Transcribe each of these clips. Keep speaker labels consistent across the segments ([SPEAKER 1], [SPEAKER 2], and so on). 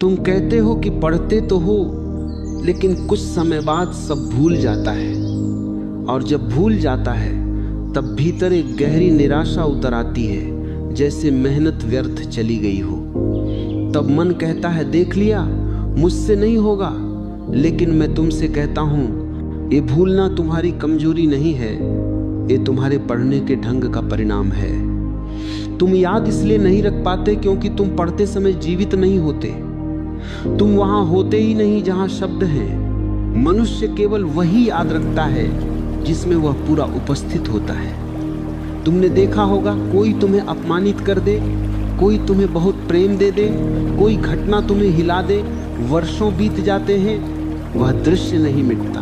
[SPEAKER 1] तुम कहते हो कि पढ़ते तो हो, लेकिन कुछ समय बाद सब भूल जाता है, और जब भूल जाता है तब भीतर एक गहरी निराशा उतर आती है, जैसे मेहनत व्यर्थ चली गई हो। तब मन कहता है देख लिया, मुझसे नहीं होगा। लेकिन मैं तुमसे कहता हूँ, ये भूलना तुम्हारी कमजोरी नहीं है, ये तुम्हारे पढ़ने के ढंग का परिणाम है। तुम याद इसलिए नहीं रख पाते क्योंकि तुम पढ़ते समय जीवित नहीं होते। तुम वहां होते ही नहीं जहां शब्द हैं। मनुष्य केवल वही याद रखता है जिसमें वह पूरा उपस्थित होता है। तुमने देखा होगा, कोई तुम्हें अपमानित कर दे, कोई तुम्हें बहुत प्रेम दे दे, कोई घटना तुम्हें हिला दे, वर्षों बीत जाते हैं, वह दृश्य नहीं मिटता।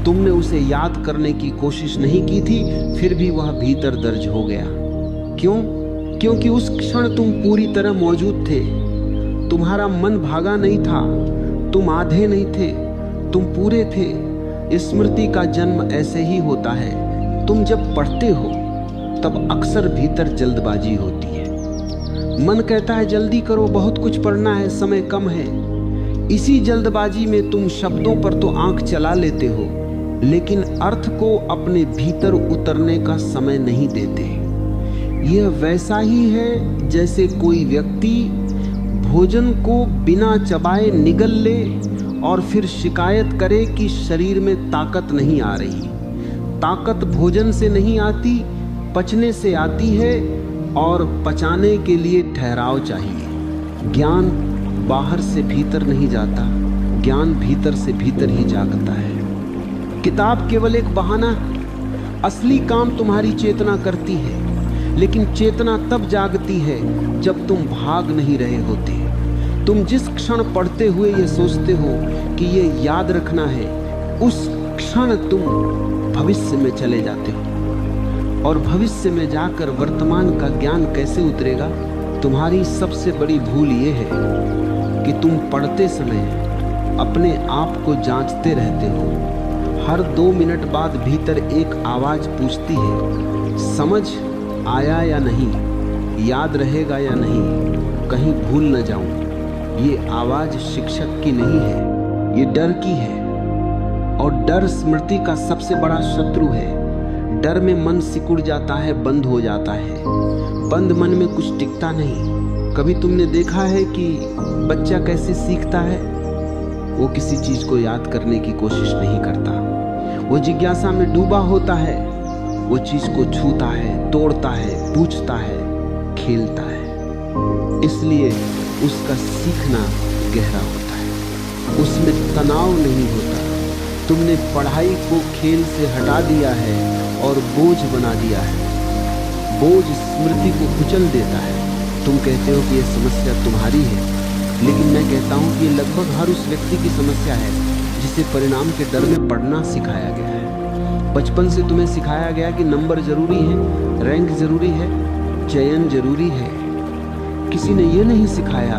[SPEAKER 1] तुमने उसे याद करने की कोशिश नहीं की थी, फिर भी वह भीतर दर्ज हो गया। क्यों? क्योंकि उस क्षण तुम पूरी तरह मौजूद थे। तुम्हारा मन भागा नहीं था, तुम आधे नहीं थे, तुम पूरे थे। स्मृति का जन्म ऐसे ही होता है। तुम जब पढ़ते हो तब अक्सर भीतर जल्दबाजी होती है। मन कहता है जल्दी करो, बहुत कुछ पढ़ना है, समय कम है। इसी जल्दबाजी में तुम शब्दों पर तो आंख चला लेते हो, लेकिन अर्थ को अपने भीतर उतरने का समय नहीं देते। यह वैसा ही है जैसे कोई व्यक्ति भोजन को बिना चबाए निगल ले और फिर शिकायत करे कि शरीर में ताकत नहीं आ रही। ताकत भोजन से नहीं आती, पचने से आती है, और पचाने के लिए ठहराव चाहिए। ज्ञान बाहर से भीतर नहीं जाता, ज्ञान भीतर से भीतर ही जागता है। किताब केवल एक बहाना, असली काम तुम्हारी चेतना करती है। लेकिन चेतना तब जागती है जब तुम भाग नहीं रहे होते। तुम जिस क्षण पढ़ते हुए ये सोचते हो कि ये याद रखना है, उस क्षण तुम भविष्य में चले जाते हो। और भविष्य में जाकर वर्तमान का ज्ञान कैसे उतरेगा? तुम्हारी सबसे बड़ी भूल ये है कि तुम पढ़ते समय अपने आप को जांचते रहते हो। हर 2 मिनट बाद भीतर एक आवाज पूछती है, समझ आया या नहीं, याद रहेगा या नहीं, कहीं भूल न जाऊं। ये आवाज शिक्षक की नहीं है, ये डर की है। और डर स्मृति का सबसे बड़ा शत्रु है। डर में मन सिकुड़ जाता है, बंद हो जाता है। बंद मन में कुछ टिकता नहीं। कभी तुमने देखा है कि बच्चा कैसे सीखता है? वो किसी चीज को याद करने की कोशिश नहीं करता। वो जिज्ञासा में डूबा होता है। वो चीज को छूता है, तोड़ता है, पूछता है, खेलता है। इसलिए उसका सीखना गहरा होता है, उसमें तनाव नहीं होता। तुमने पढ़ाई को खेल से हटा दिया है और बोझ बना दिया है। बोझ स्मृति को कुचल देता है। तुम कहते हो कि यह समस्या तुम्हारी है, लेकिन मैं कहता हूं कि ये लगभग हर उस व्यक्ति की समस्या है जिसे परिणाम के डर में पढ़ना सिखाया गया है। बचपन से तुम्हें सिखाया गया कि नंबर जरूरी है, रैंक जरूरी है, चयन जरूरी है। किसी ने यह नहीं सिखाया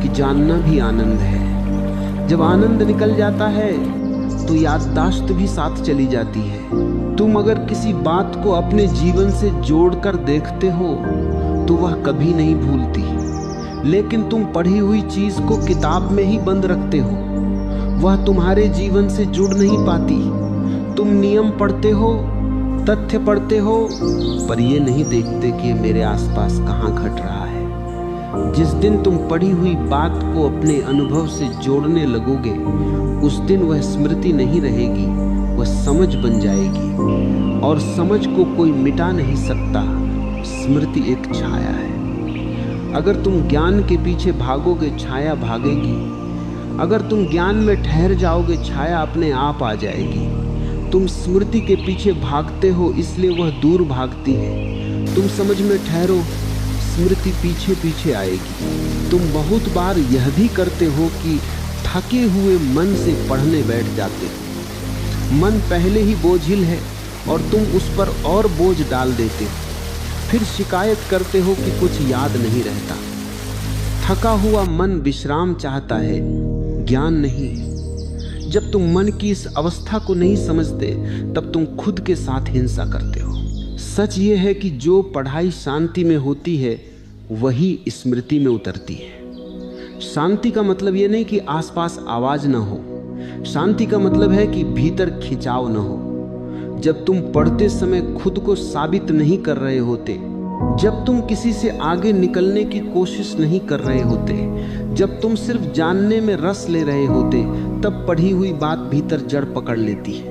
[SPEAKER 1] कि जानना भी आनंद है। जब आनंद निकल जाता है तो याददाश्त भी साथ चली जाती है। तुम अगर किसी बात को अपने जीवन से जोड़कर देखते हो तो वह कभी नहीं भूलती। लेकिन तुम पढ़ी हुई चीज को किताब में ही बंद रखते हो, वह तुम्हारे जीवन से जुड़ नहीं पाती। तुम नियम पढ़ते हो, तथ्य पढ़ते हो, पर ये नहीं देखते कि मेरे आसपास कहाँ घट रहा है। जिस दिन तुम पढ़ी हुई बात को अपने अनुभव से जोड़ने लगोगे, उस दिन वह स्मृति नहीं रहेगी, वह समझ बन जाएगी। और समझ को कोई मिटा नहीं सकता। स्मृति एक छाया है। अगर तुम ज्ञान के पीछे भागोगे, छाया भागेगी। अगर तुम ज्ञान में ठहर जाओगे, छाया अपने आप आ जाएगी। तुम स्मृति के पीछे भागते हो, इसलिए वह दूर भागती है। तुम समझ में ठहरो, स्मृति पीछे पीछे आएगी। तुम बहुत बार यह भी करते हो कि थके हुए मन से पढ़ने बैठ जाते हो। मन पहले ही बोझिल है और तुम उस पर और बोझ डाल देते हो। फिर शिकायत करते हो कि कुछ याद नहीं रहता। थका हुआ मन विश्राम चाहता है, ज्ञान नहीं। जब तुम मन की इस अवस्था को नहीं समझते, तब तुम खुद के साथ हिंसा करते हो। सच ये है कि जो पढ़ाई शांति में होती है वही स्मृति में उतरती है। शांति का मतलब ये नहीं कि आसपास आवाज ना हो, शांति का मतलब है कि भीतर खिंचाव न हो। जब तुम पढ़ते समय खुद को साबित नहीं कर रहे होते, जब तुम किसी से आगे निकलने की कोशिश नहीं कर रहे होते, जब तुम सिर्फ जानने में रस ले रहे होते, तब पढ़ी हुई बात भीतर जड़ पकड़ लेती है।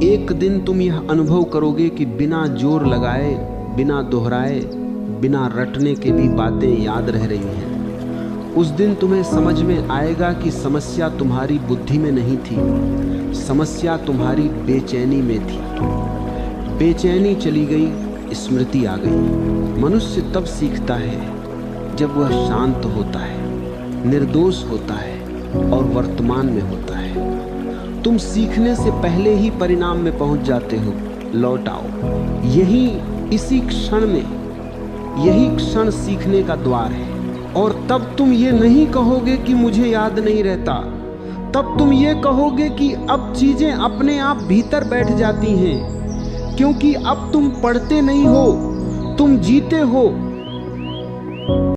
[SPEAKER 1] एक दिन तुम यह अनुभव करोगे कि बिना जोर लगाए, बिना दोहराए, बिना रटने के भी बातें याद रह रही हैं। उस दिन तुम्हें समझ में आएगा कि समस्या तुम्हारी बुद्धि में नहीं थी, समस्या तुम्हारी बेचैनी में थी। बेचैनी चली गई, स्मृति आ गई। मनुष्य तब सीखता है जब वह शांत होता है, निर्दोष होता है और वर्तमान में होता है। तुम सीखने से पहले ही परिणाम में पहुंच जाते हो। लौट आओ, इसी क्षण में, यही क्षण सीखने का द्वार है। और तब तुम ये नहीं कहोगे कि मुझे याद नहीं रहता, तब तुम ये कहोगे कि अब चीजें अपने आप भीतर बैठ जाती हैं, क्योंकि अब तुम पढ़ते नहीं हो, तुम जीते हो।